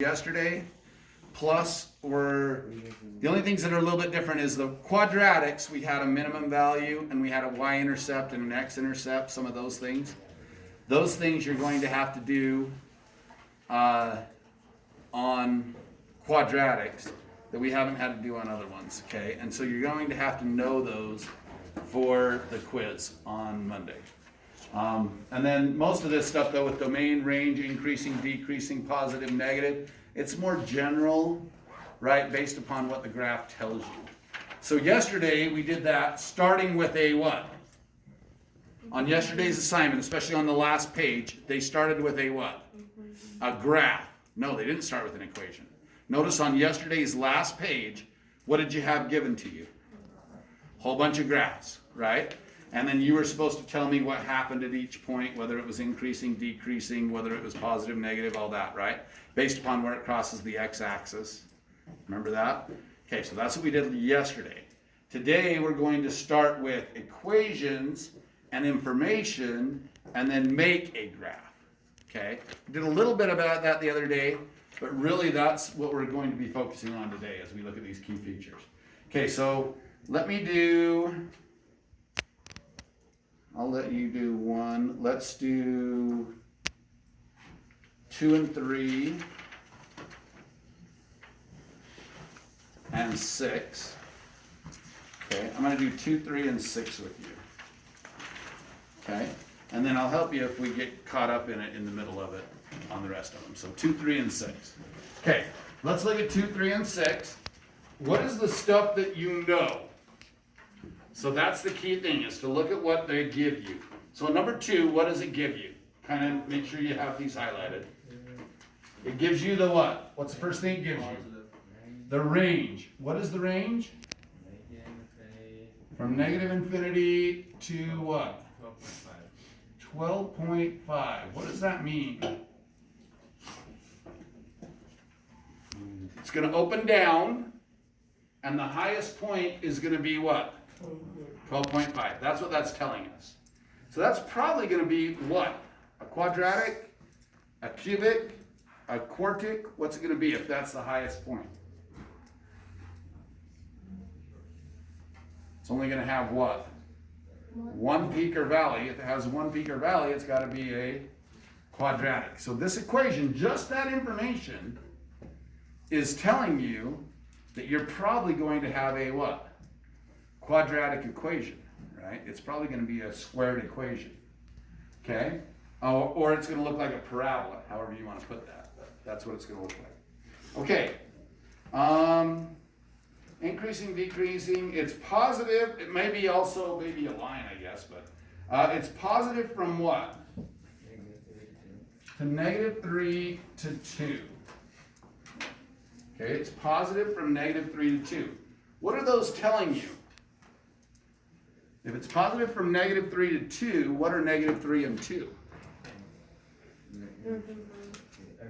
yesterday, plus the only things that are a little bit different is the quadratics. We had a minimum value and we had a y-intercept and an x-intercept, some of those things. Those things you're going to have to do on quadratics that we haven't had to do on other ones, okay? And so you're going to have to know those for the quiz on Monday. And then most of this stuff though with domain, range, increasing, decreasing, positive, negative, it's more general, right, based upon what the graph tells you. So yesterday we did that starting with a what? On yesterday's assignment, especially on the last page, they started with a what? A graph. No, they didn't start with an equation. Notice on yesterday's last page, what did you have given to you? A whole bunch of graphs, right? And then you were supposed to tell me what happened at each point, whether it was increasing, decreasing, whether it was positive, negative, all that, right? Based upon where it crosses the x-axis. Remember that? Okay, so that's what we did yesterday. Today we're going to start with equations and information and then make a graph. Okay? We did a little bit about that the other day, but really that's what we're going to be focusing on today as we look at these key features. Okay, so I'll let you do one. Let's do 2 and 3 and 6. Okay, I'm going to do 2, 3, and 6 with you. Okay, and then I'll help you if we get caught up in it in the middle of it on the rest of them. So 2, 3, and 6. Okay, let's look at 2, 3, and 6. What is the stuff that you know? So that's the key thing, is to look at what they give you. So number 2, what does it give you? Kind of make sure you have these highlighted. It gives you the what? What's the first thing it gives you? The range. What is the range? From negative infinity to what? 12.5. What does that mean? It's going to open down, and the highest point is going to be what? 12.5. That's what that's telling us. So that's probably going to be what? A quadratic, a cubic, a quartic. What's it going to be if that's the highest point? It's only going to have what? One peak or valley. If it has one peak or valley, it's got to be a quadratic. So this equation, just that information, is telling you that you're probably going to have a what? Quadratic equation, right? It's probably going to be a squared equation, okay? Or it's going to look like a parabola, however you want to put that. That's what it's going to look like. Okay. Increasing, decreasing. It's positive. It may be also maybe a line, I guess, but it's positive from what? To negative 3 to 2. Okay, it's positive from negative 3 to 2. What are those telling you? If it's positive from negative 3 to 2, what are negative 3 and 2?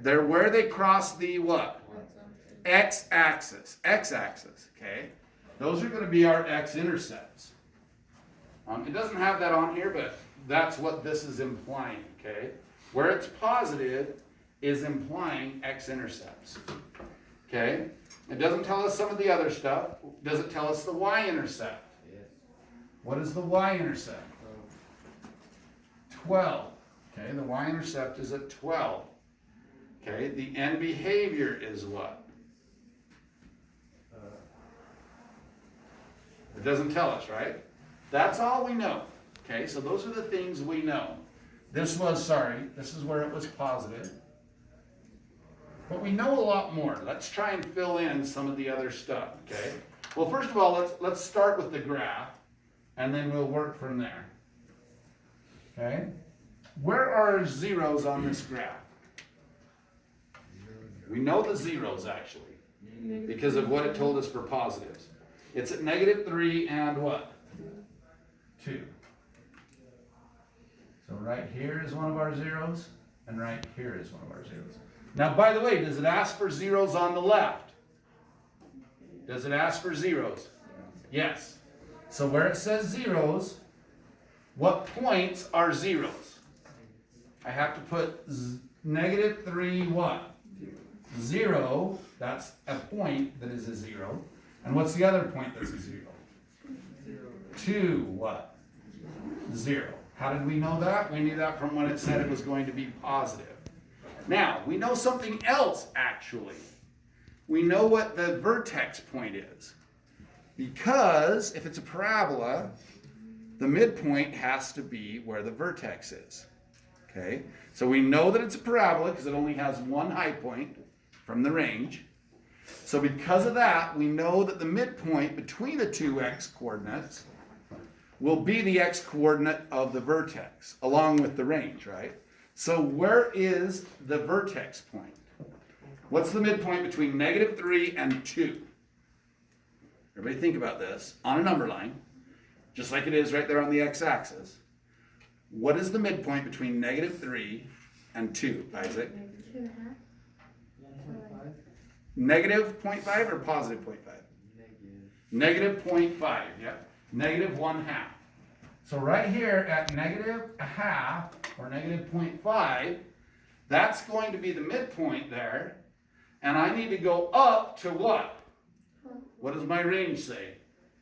They're where they cross the what? X-axis. X-axis, okay? Those are going to be our x-intercepts. It doesn't have that on here, but that's what this is implying, okay? Where it's positive is implying x-intercepts, okay? It doesn't tell us some of the other stuff. Does it tell us the y-intercept? What is the y-intercept? 12. Okay, the y-intercept is at 12. Okay, the end behavior is what? It doesn't tell us, right? That's all we know. Okay, so those are the things we know. This is where it was positive. But we know a lot more. Let's try and fill in some of the other stuff, okay? Well, first of all, let's start with the graph. And then we'll work from there. Okay? Where are zeros on this graph? We know the zeros actually, because of what it told us for positives. It's at negative 3 and what? 2. So right here is one of our zeros, and right here is one of our zeros. Now, by the way, does it ask for zeros on the left? Does it ask for zeros? Yes. So where it says zeros, what points are zeros? I have to put negative 3 what? 0, that's a point that is a 0. And what's the other point that's a 0? 2, what? 0. How did we know that? We knew that from when it said it was going to be positive. Now, we know something else, actually. We know what the vertex point is. Because if it's a parabola, the midpoint has to be where the vertex is. Okay? So we know that it's a parabola because it only has one high point from the range. So because of that, we know that the midpoint between the two x coordinates will be the x coordinate of the vertex, along with the range, right? So where is the vertex point? What's the midpoint between -3 and 2? Everybody think about this. On a number line, just like it is right there on the x-axis. What is the midpoint between -3 and 2, Isaac? Negative 0.5 or positive 0.5? Negative 0.5, yep. Negative 1/2. So right here at -1/2 or negative 0.5, that's going to be the midpoint there. And I need to go up to what? What does my range say?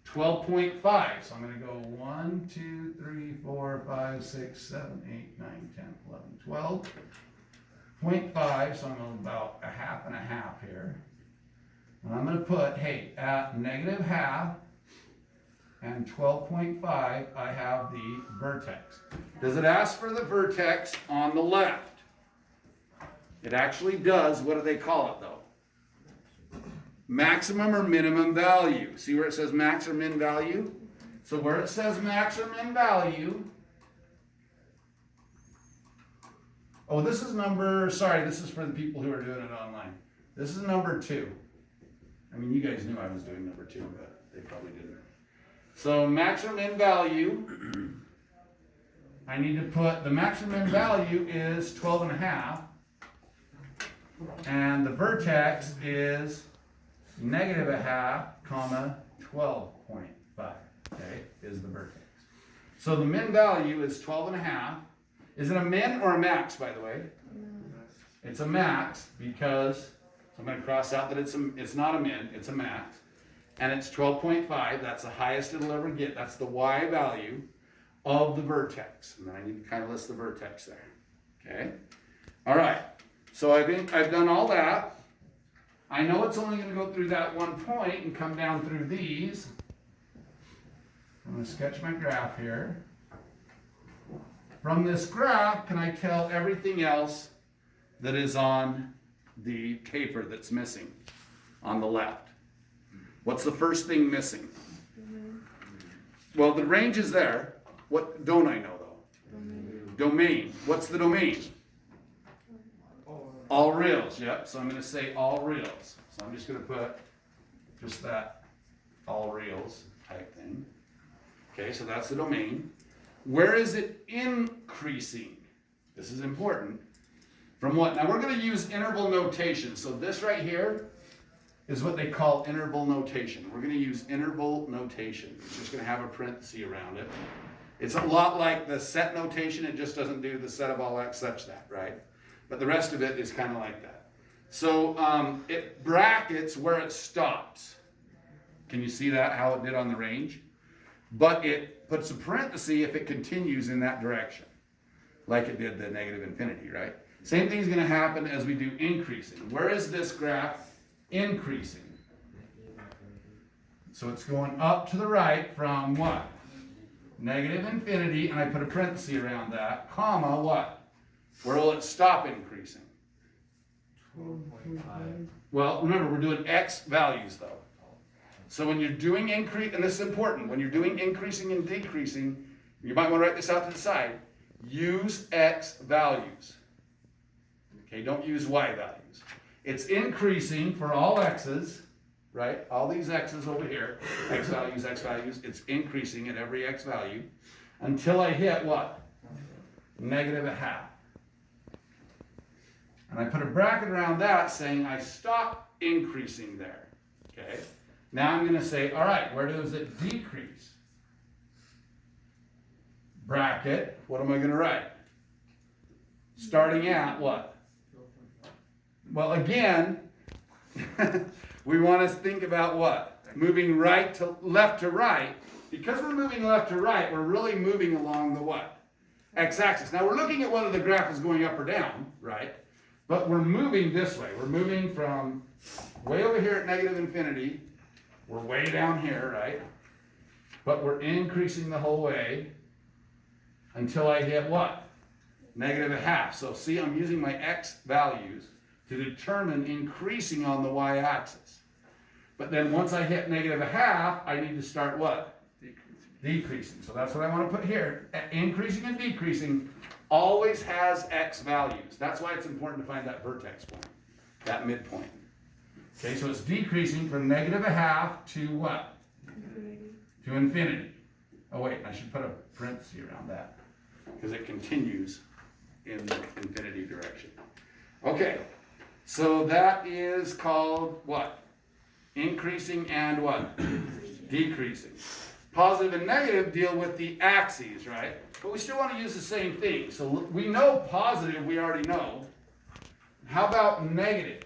12.5. So I'm going to go 1, 2, 3, 4, 5, 6, 7, 8, 9, 10, 11, 12.5. So I'm about a half and a half here. And I'm going to put, hey, at -1/2 and 12.5, I have the vertex. Does it ask for the vertex on the left? It actually does. What do they call it, though? Maximum or minimum value. See where it says max or min value? So where it says max or min value, oh, this is number, sorry, this is for the people who are doing it online. This is number 2. I mean, you guys knew I was doing number 2, but they probably didn't. So max or min value, I need to put, the max or min value is 12.5, and the vertex is -1/2, 12.5, okay, is the vertex. So the min value is 12.5. Is it a min or a max, by the way? It's a max because, so I'm going to cross out that it's not a min, it's a max. And it's 12.5, that's the highest it'll ever get. That's the y value of the vertex. And then I need to kind of list the vertex there, okay? All right, so I think I've done all that. I know it's only going to go through that one point and come down through these. I'm going to sketch my graph here. From this graph, can I tell everything else that is on the taper that's missing on the left? What's the first thing missing? Well, the range is there. What don't I know, though? Domain. What's the domain? All reals, yep. So I'm going to say all reals. So I'm just going to put just that all reals type thing. Okay, so that's the domain. Where is it increasing? This is important. From what? Now we're going to use interval notation. So this right here is what they call interval notation. We're going to use interval notation. It's just going to have a parenthesis around it. It's a lot like the set notation. It just doesn't do the set of all x such that, right? But the rest of it is kind of like that. So it brackets where it stops. Can you see that, how it did on the range? But it puts a parenthesis if it continues in that direction, like it did the negative infinity, right? Same thing's going to happen as we do increasing. Where is this graph increasing? So it's going up to the right from what? Negative infinity, and I put a parenthesis around that, comma, what? Where will it stop increasing? 12.5. Well, remember, we're doing x values, though. So when you're doing increase, and this is important, when you're doing increasing and decreasing, you might want to write this out to the side, use x values. Okay, don't use y values. It's increasing for all x's, right? All these x's over here, x values, it's increasing at every x value until I hit what? -1/2. And I put a bracket around that saying I stop increasing there, okay? Now I'm going to say, all right, where does it decrease? Bracket, what am I going to write? Starting at what? Well, again, we want to think about what? Moving left to right. Because we're moving left to right, we're really moving along the what? X-axis. Now we're looking at whether the graph is going up or down, right? But we're moving this way. We're moving from way over here at negative infinity. We're way down here, right? But we're increasing the whole way until I hit what? Negative a half. So see, I'm using my X values to determine increasing on the Y-axis. But then once I hit negative a half, I need to start what? Decreasing. So that's what I want to put here. Increasing and decreasing always has X values. That's why it's important to find that vertex point, that midpoint. Okay, so it's decreasing from negative a half to what? To infinity. Oh wait, I should put a parenthesis around that because it continues in the infinity direction. Okay, so that is called what? Increasing and what? Decreasing. Positive and negative deal with the axes, right? But we still want to use the same thing. So we know positive, we already know. How about negative?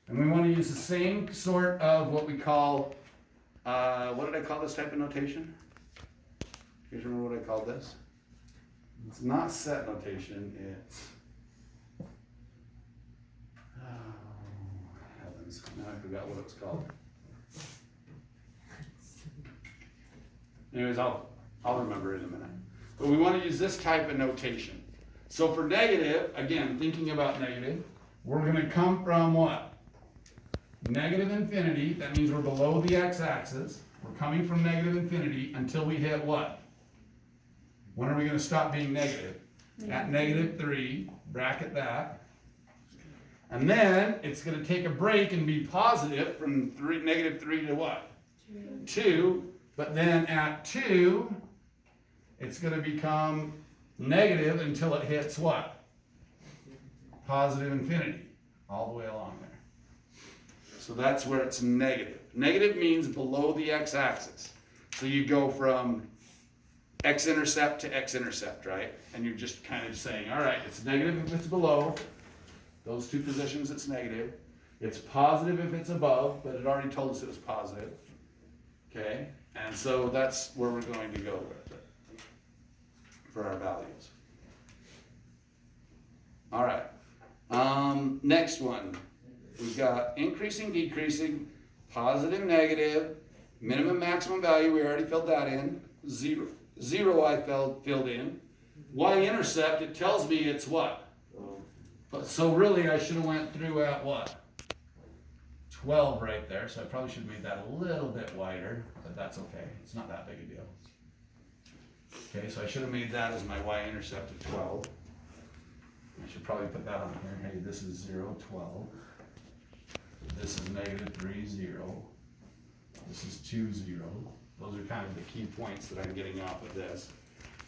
And we want to use the same sort of what we call, what did I call this type of notation? You guys remember what I called this? It's not set notation, it's, oh heavens, now I forgot what it's called. Anyways, I'll remember in a minute. But we want to use this type of notation. So for negative, again, thinking about negative, we're going to come from what? Negative infinity, that means we're below the x-axis. We're coming from negative infinity until we hit what? When are we going to stop being negative? At negative 3, bracket that. And then it's going to take a break and be positive from negative 3 to what? 2. But then at 2, it's going to become negative until it hits what? Positive infinity, all the way along there. So that's where it's negative. Negative means below the x-axis. So you go from x-intercept to x-intercept, right? And you're just kind of saying, all right, it's negative if it's below. Those two positions, it's negative. It's positive if it's above, but it already told us it was positive. Okay? And so that's where we're going to go with it for our values. All right. Next one. We've got increasing, decreasing, positive, negative, minimum, maximum value. We already filled that in. Zero. Zero I filled in. Y-intercept, it tells me it's what? But so really I should have went through at what? 12 right there, so I probably should have made that a little bit wider, but that's okay. It's not that big a deal. Okay, so I should have made that as my y-intercept of 12. I should probably put that on here. Hey, this is 0, 12. This is negative 3, 0. This is 2, 0. Those are kind of the key points that I'm getting off of this.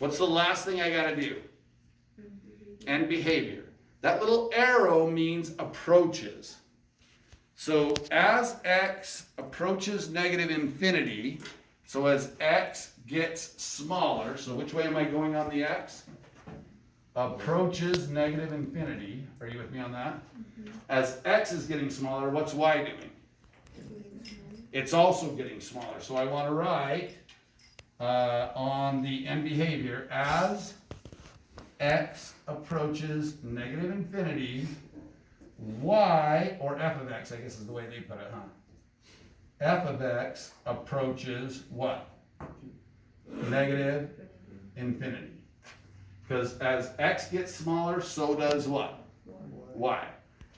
What's the last thing I gotta do? And behavior. That little arrow means approaches. So as x approaches negative infinity, so as x gets smaller, so which way am I going on the x? Approaches negative infinity. Are you with me on that? Mm-hmm. As x is getting smaller, what's y doing? It's also getting smaller. So I want to write on the end behavior, as x approaches negative infinity, y, or f of x, I guess is the way they put it, huh? F of x approaches what? Negative infinity. Because as x gets smaller, so does what? Y.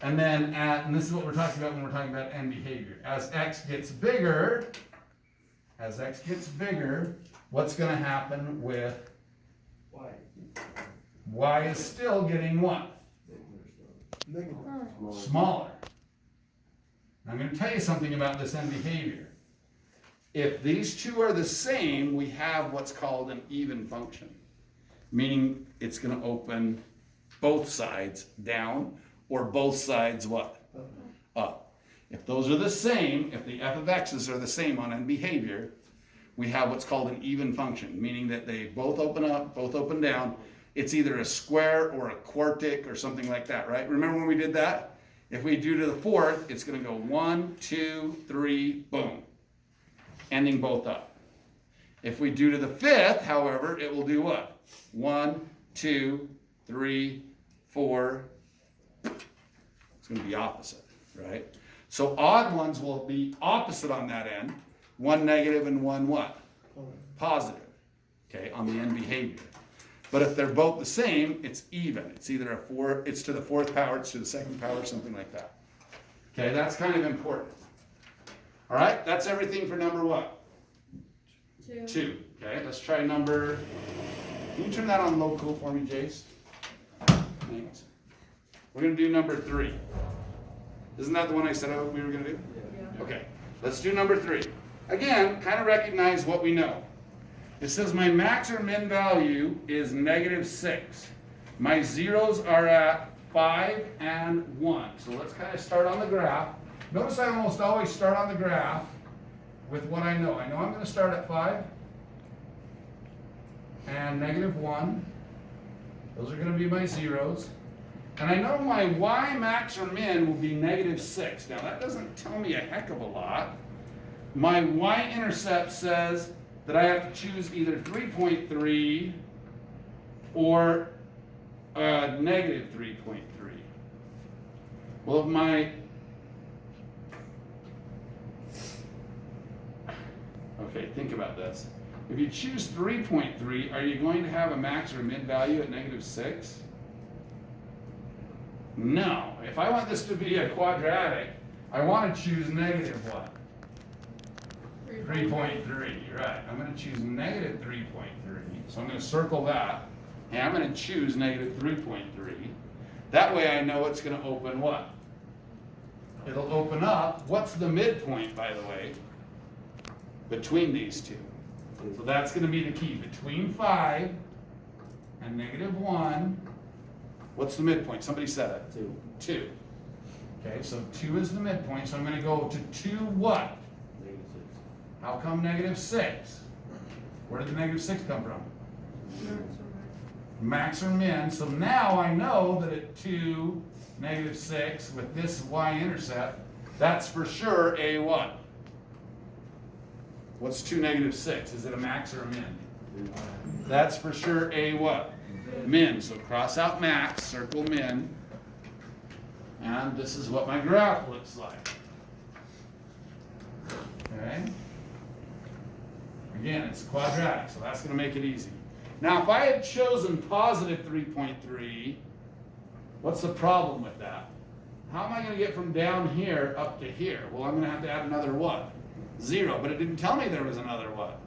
And then and this is what we're talking about when we're talking about end behavior. As x gets bigger, what's going to happen with y? Y is still getting what? Smaller. I'm going to tell you something about this end behavior. If these two are the same, we have what's called an even function, meaning it's going to open both sides down or both sides what? Up. If those are the same, if the f of x's are the same on end behavior, we have what's called an even function, meaning that they both open up, both open down, it's either a square or a quartic or something like that, right? Remember when we did that? If we do to the fourth, it's going to go 1, 2, 3, boom, ending both up. If we do to the fifth, however, it will do what? 1, 2, 3, 4. It's going to be opposite, right? So odd ones will be opposite on that end. One negative and one what? Positive, okay, on the end behavior. But if they're both the same, it's even. It's either a 4, it's to the fourth power, it's to the second power, something like that. Okay, that's kind of important. All right, that's everything for number what? 2. Okay, let's try number, can you turn that on local for me, Jace? Thanks. We're going to do number 3. Isn't that the one I said we were going to do? Yeah. Okay, let's do number 3. Again, kind of recognize what we know. It says my max or min value is -6. My zeros are at 5 and 1. So let's kind of start on the graph. Notice I almost always start on the graph with what I know. I know I'm going to start at 5 and -1. Those are going to be my zeros. And I know my y max or min will be -6. Now that doesn't tell me a heck of a lot. My y-intercept says that I have to choose either 3.3 or -3.3. Well, if my, okay, think about this. If you choose 3.3, are you going to have a max or min value at -6? No. If I want this to be a quadratic, I want to choose negative what? 3.3, right. I'm going to choose -3.3. So I'm going to circle that. And I'm going to choose -3.3. That way I know it's going to open what? It'll open up. What's the midpoint, by the way, between these two? So that's going to be the key. Between 5 and -1. What's the midpoint? Somebody said it. 2. Okay, so 2 is the midpoint. So I'm going to go to 2 what? How come -6? Where did the -6 come from? Max or min. So now I know that at 2, -6 with this y-intercept, that's for sure a what? What's 2 -6? Is it a max or a min? That's for sure a what? Min. So cross out max, circle min, and this is what my graph looks like. Okay? Again, it's quadratic, so that's going to make it easy. Now, if I had chosen positive 3.3, what's the problem with that? How am I going to get from down here up to here? Well, I'm going to have to add another what? 0, but it didn't tell me there was another what?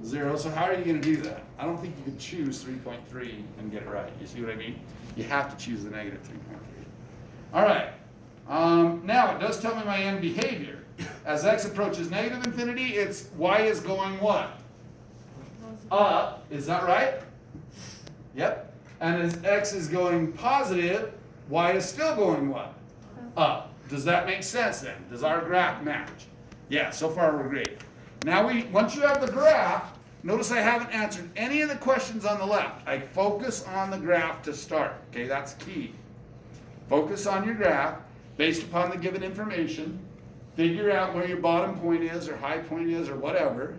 0, so how are you going to do that? I don't think you could choose 3.3 and get it right. You see what I mean? You have to choose the -3.3. All right. Now, it does tell me my end behavior. As x approaches negative infinity, it's y is going what? Up. Is that right? Yep. And as x is going positive, y is still going what? Up. Does that make sense then? Does our graph match? Yeah, so far we're great. Now once you have the graph, notice I haven't answered any of the questions on the left. I focus on the graph to start. Okay, that's key. Focus on your graph based upon the given information. Figure out where your bottom point is or high point is or whatever.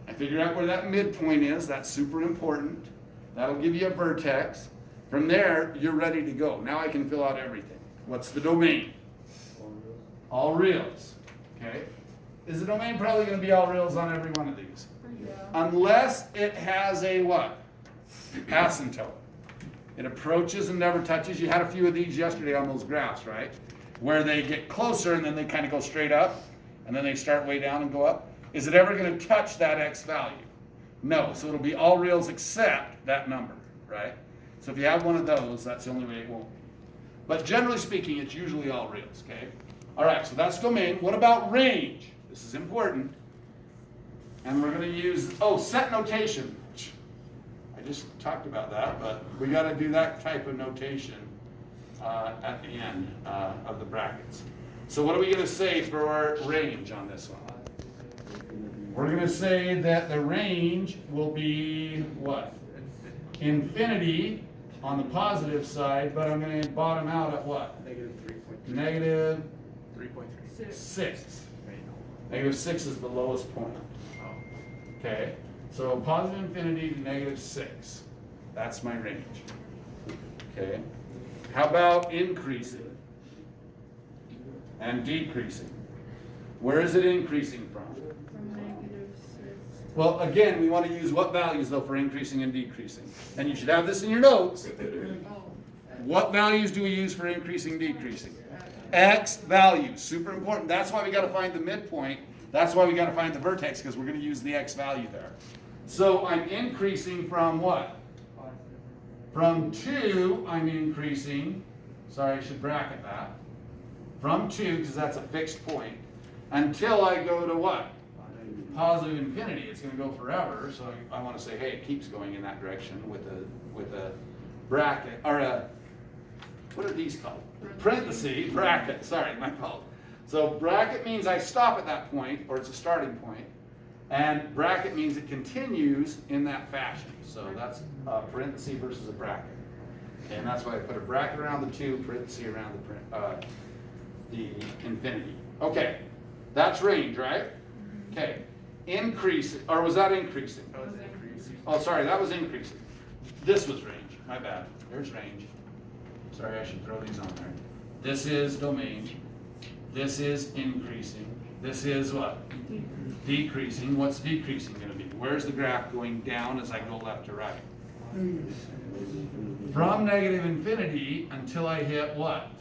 And figure out where that midpoint is. That's super important. That'll give you a vertex. From there, you're ready to go. Now I can fill out everything. What's the domain? All reals. Okay. Is the domain probably going to be all reals on every one of these? Yeah. Unless it has a what? Asymptote. It approaches and never touches. You had a few of these yesterday on those graphs, right? Where they get closer and then they kind of go straight up and then they start way down and go up. Is it ever going to touch that x value? No. So it'll be all reals except that number, right? So if you have one of those, that's the only way it won't be. But generally speaking, it's usually all reals, okay? All right, so that's domain. What about range? This is important. And we're going to use, set notation. I just talked about that, but we got to do that type of notation at the end of the brackets. So what are we going to say for our range on this one? We're going to say that the range will be what? infinity on the positive side, but I'm going to bottom out at what? Negative 3.3. 6. Negative 6 is the lowest point. Okay, so positive infinity to negative 6. That's my range. Okay, how about increasing and decreasing? Where is it increasing from? From -6. Well, again, we want to use what values though for increasing and decreasing? And you should have this in your notes. Oh, What values do we use for increasing, decreasing? X values, super important. That's why we got to find the midpoint. That's why we got to find the vertex, because we're going to use the X value there. So I'm increasing from what? From 2, I'm increasing, sorry, I should bracket that. From 2, because that's a fixed point, until I go to what? Positive infinity. It's going to go forever, so I want to say, hey, it keeps going in that direction with a bracket, or a, what are these called? Parenthesis, bracket, sorry, my fault. So bracket means I stop at that point, or it's a starting point, and bracket means it continues in that fashion. So that's a parenthesis versus a bracket. And that's why I put a bracket around the 2, parenthesis around the infinity. Okay, that's range, right? Okay, increase, or was that increasing? Oh, sorry, that was increasing. This was range, my bad. There's range. Sorry, I should throw these on there. This is domain. This is increasing. This is what? Decreasing. What's decreasing going to be? Where's the graph going down as I go left to right? From negative infinity until I hit what?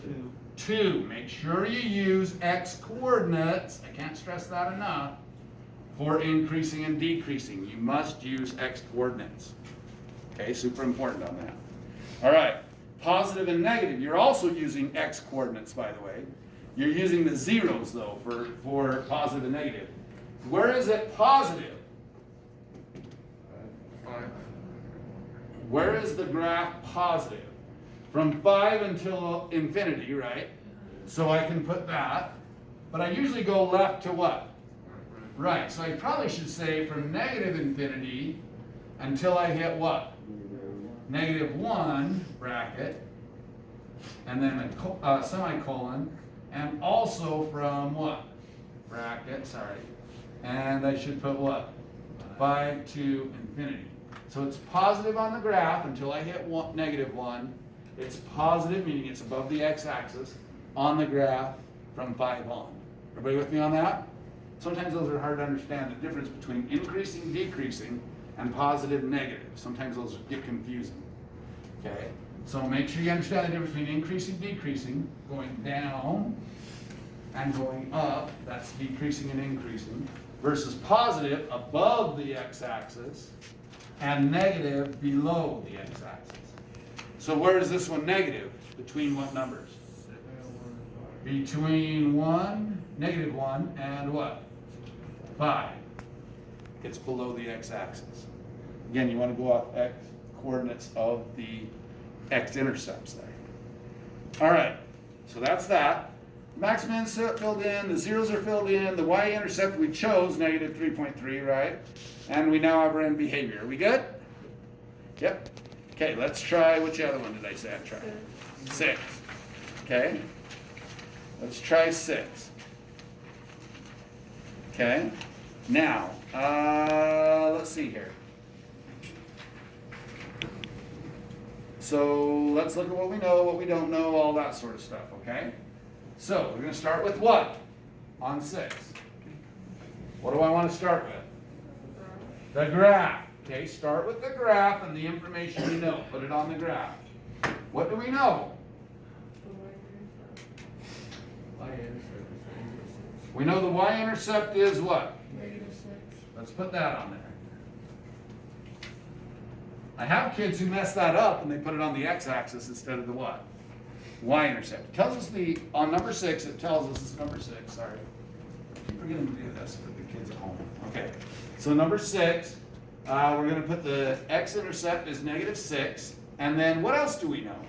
2. Make sure you use X coordinates. I can't stress that enough. For increasing and decreasing, you must use X coordinates. Okay, super important on that. All right, positive and negative. You're also using X coordinates, by the way. You're using the zeros, though, for positive and negative. Where is it positive? 5. Where is the graph positive? From 5 until infinity, right? So I can put that. But I usually go left to what? Right. So I probably should say from negative infinity until I hit what? -1, bracket, and then a semicolon, and also from what? Bracket, sorry. And I should put what? 5 to infinity. So it's positive on the graph until I hit -1. It's positive, meaning it's above the x-axis, on the graph from 5 on. Everybody with me on that? Sometimes those are hard to understand, the difference between increasing, decreasing, and positive, negative. Sometimes those get confusing. Okay? So make sure you understand the difference between increasing, decreasing, going down, and going up. That's decreasing and increasing. Versus positive, above the x-axis, and negative, below the x-axis. So where is this one negative? Between what numbers? Between -1, and what? 5. It's below the x-axis. Again, you want to go off x coordinates of the x-intercepts there. All right, so that's that. Max min filled in, the zeros are filled in, the y-intercept we chose, -3.3, right? And we now have our end behavior. Are we good? Yep. Okay, let's try, which other one did I say I'd try? 6. Okay. Let's try 6. Okay. Now, let's see here. So let's look at what we know, what we don't know, all that sort of stuff, okay? So we're going to start with what? On 6. What do I want to start with? The graph. Okay, start with the graph and the information you know. Put it on the graph. What do we know? We know the y-intercept is what? -6. Let's put that on there. I have kids who mess that up and they put it on the x-axis instead of the what? Y-intercept. It tells us on number 6, it tells us it's number 6, sorry. I keep forgetting to do this for the kids at home. Okay, so number 6, we're going to put the x-intercept as -6, and then what else do we know?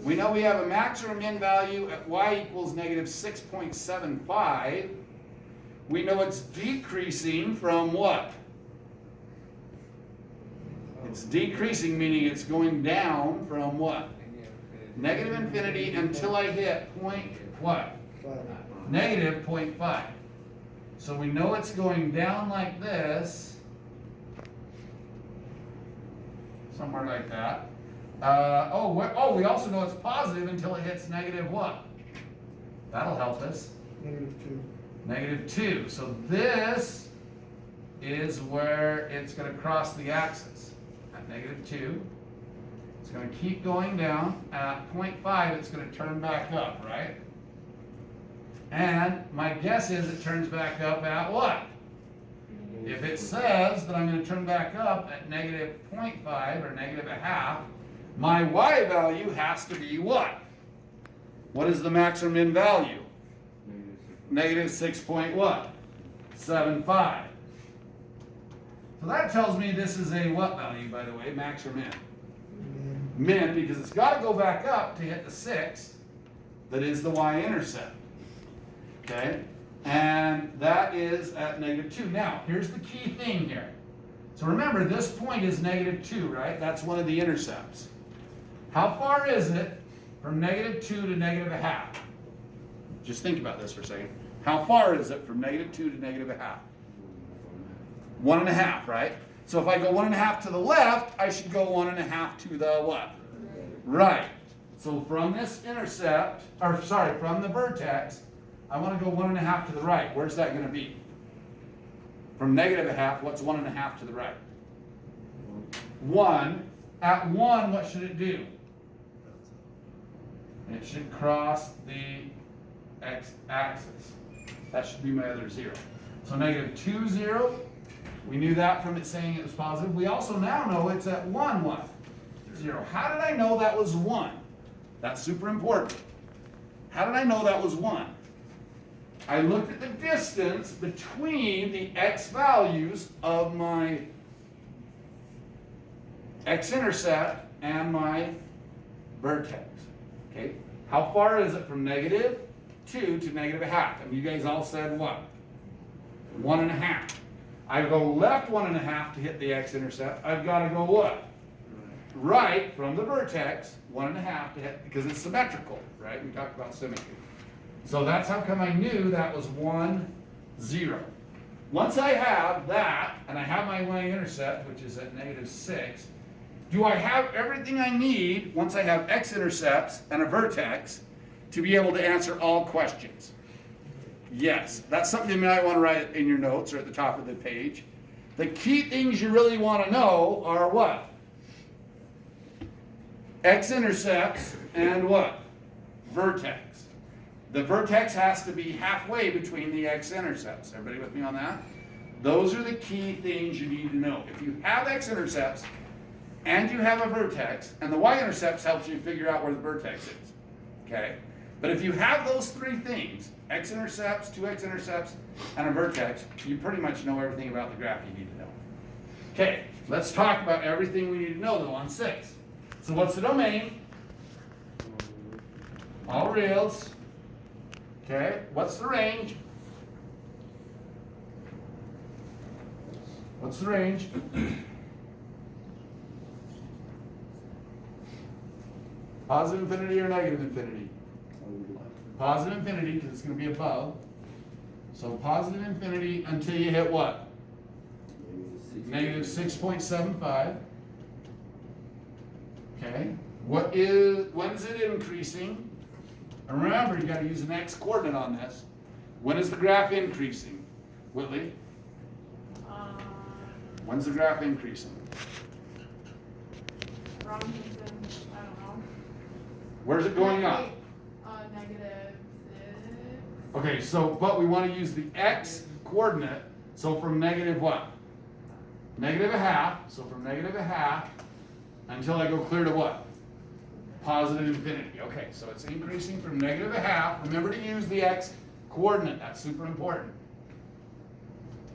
We know we have a max or a min value at y equals -6.75. We know it's decreasing from what? It's decreasing, meaning it's going down from what? Negative infinity until I hit point what? Negative 0.5. So we know it's going down like this. Somewhere like that. We also know it's positive until it hits negative what? That'll help us. -2. Negative 2. So this is where it's going to cross the axis at negative 2. It's going to keep going down. At 0.5, it's going to turn back up, right? And my guess is it turns back up at what? If it says that I'm going to turn back up at negative 0.5 or negative a half, my y value has to be what? What is the maximum min value? Negative 6 point what? 75. So that tells me this is a what value, by the way, max or min? Min, because it's got to go back up to hit the 6 that is the y-intercept. Okay? And that is at negative 2. Now, here's the key thing here. So remember, this point is negative 2, right? That's one of the intercepts. How far is it from negative 2 to negative a half? Just think about this for a second. How far is it from negative 2 to negative a half? 1.5, right? So if I go 1.5 to the left, I should go 1.5 to the what? Right. So from this intercept, from the vertex, I want to go 1.5 to the right. Where's that going to be? From negative a half, what's 1.5 to the right? 1. At 1, what should it do? It should cross the x-axis. That should be my other 0. So negative 2, 0. We knew that from it saying it was positive. We also now know it's at 1, what? 0. How did I know that was 1? That's super important. How did I know that was 1? I looked at the distance between the x values of my x-intercept and my vertex. Okay? How far is it from negative 2 to negative a half? And you guys all said what? 1.5. I go left 1.5 to hit the x-intercept. I've got to go what? Right from the vertex, 1.5 to hit, because it's symmetrical, right? We talked about symmetry. So that's how come I knew that was 1, 0. Once I have that, and I have my y-intercept, which is at negative 6, do I have everything I need once I have x-intercepts and a vertex to be able to answer all questions? Yes. That's something you might want to write in your notes or at the top of the page. The key things you really want to know are what? X-intercepts and what? Vertex. The vertex has to be halfway between the x-intercepts. Everybody with me on that? Those are the key things you need to know. If you have x-intercepts and you have a vertex, and the y-intercepts helps you figure out where the vertex is. Okay? But if you have those three things, x-intercepts, two x-intercepts, and a vertex, you pretty much know everything about the graph you need to know. Okay, let's talk about everything we need to know though on 6. So what's the domain? All reals. Okay, what's the range? What's the range? Positive infinity or negative infinity? Positive infinity, because it's going to be above. So positive infinity until you hit what? Negative 6.75. Okay. When is it increasing? And remember, you got to use an x coordinate on this. When is the graph increasing? Whitley? When's the graph increasing? Robinson, I don't know. Where's it going up? Negative 6. Okay, so, but we want to use the x coordinate. So from negative what? Negative a half. So from negative a half until I go clear to what? Positive infinity. Okay, so it's increasing from negative a half. Remember to use the x coordinate. That's super important.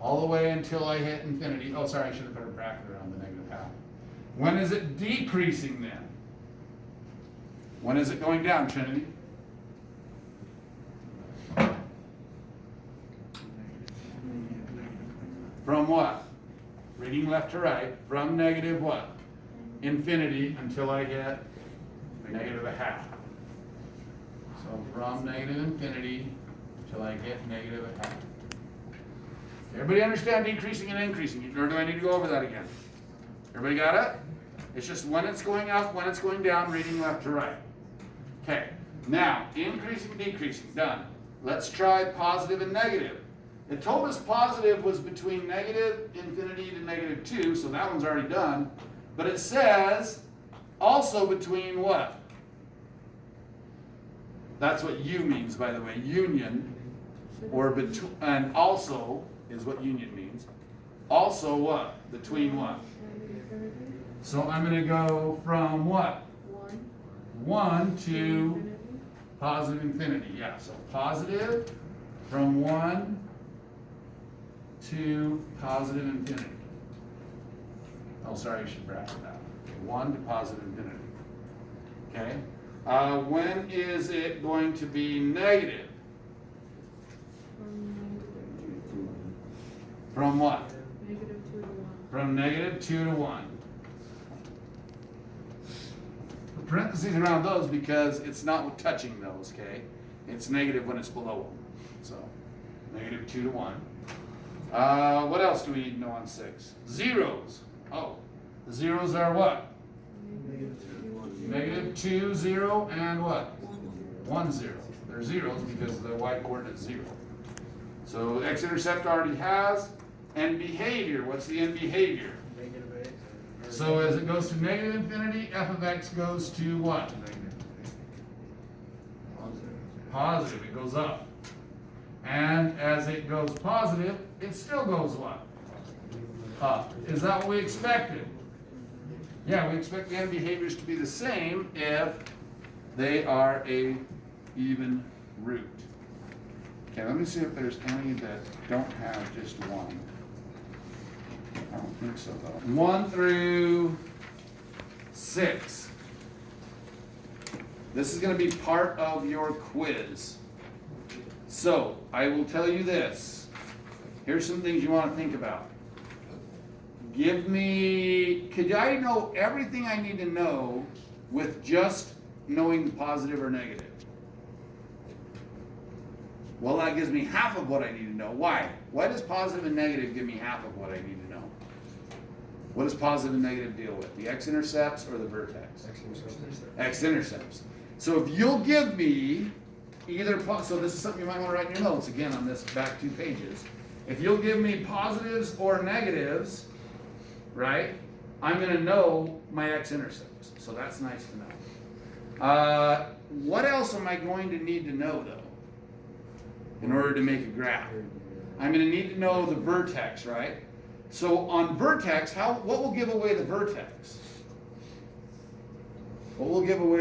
All the way until I hit infinity. Oh, sorry, I should have put a bracket around the negative half. When is it decreasing then? When is it going down, Trinity? From what? Reading left to right. From negative what? infinity until I hit negative a half. So from negative infinity till I get negative a half. Everybody understand decreasing and increasing? Or do I need to go over that again? Everybody got it? It's just when it's going up, when it's going down, reading left to right. Okay, now increasing, decreasing, done. Let's try positive and negative. It told us positive was between negative infinity to negative 2, so that one's already done. But it says also between what? That's what U means, by the way. Union, or between, and also is what union means. Also what? Between what? So I'm going to go from what? 1 to positive infinity. Yeah, so positive from 1 to positive infinity. Oh, sorry, I should bracket that. 1 to positive infinity. Okay. When is it going to be negative? From what? Negative 2 to 1. From negative 2 to 1. The parentheses around those because it's not touching those, okay? It's negative when it's below them. So, negative 2 to 1. What else do we need to know on 6? Zeros. Oh, the zeros are what? Negative 2, 0, and what? 1, 0. They're zeros because the y coordinate is 0. So x-intercept already has. And behavior, what's the end behavior? So as it goes to negative infinity, f of x goes to what? Positive, it goes up. And as it goes positive, it still goes what? Up. Is that what we expected? Yeah, we expect the end behaviors to be the same if they are a even root. Okay, let me see if there's any that don't have just one. I don't think so though. 1 through 6. This is going to be part of your quiz. So, I will tell you this. Here's some things you want to think about. Could I know everything I need to know with just knowing positive or negative? Well, that gives me half of what I need to know. Why? Why does positive and negative give me half of what I need to know? What does positive and negative deal with? The x-intercepts or the vertex? X-intercepts. So if you'll give me either, so this is something you might want to write in your notes again on this back 2 pages. If you'll give me positives or negatives, right, I'm going to know my x-intercepts. So that's nice to know. What else am I going to need to know, though, in order to make a graph? I'm going to need to know the vertex, right? So on vertex, what will give away the vertex? What will give away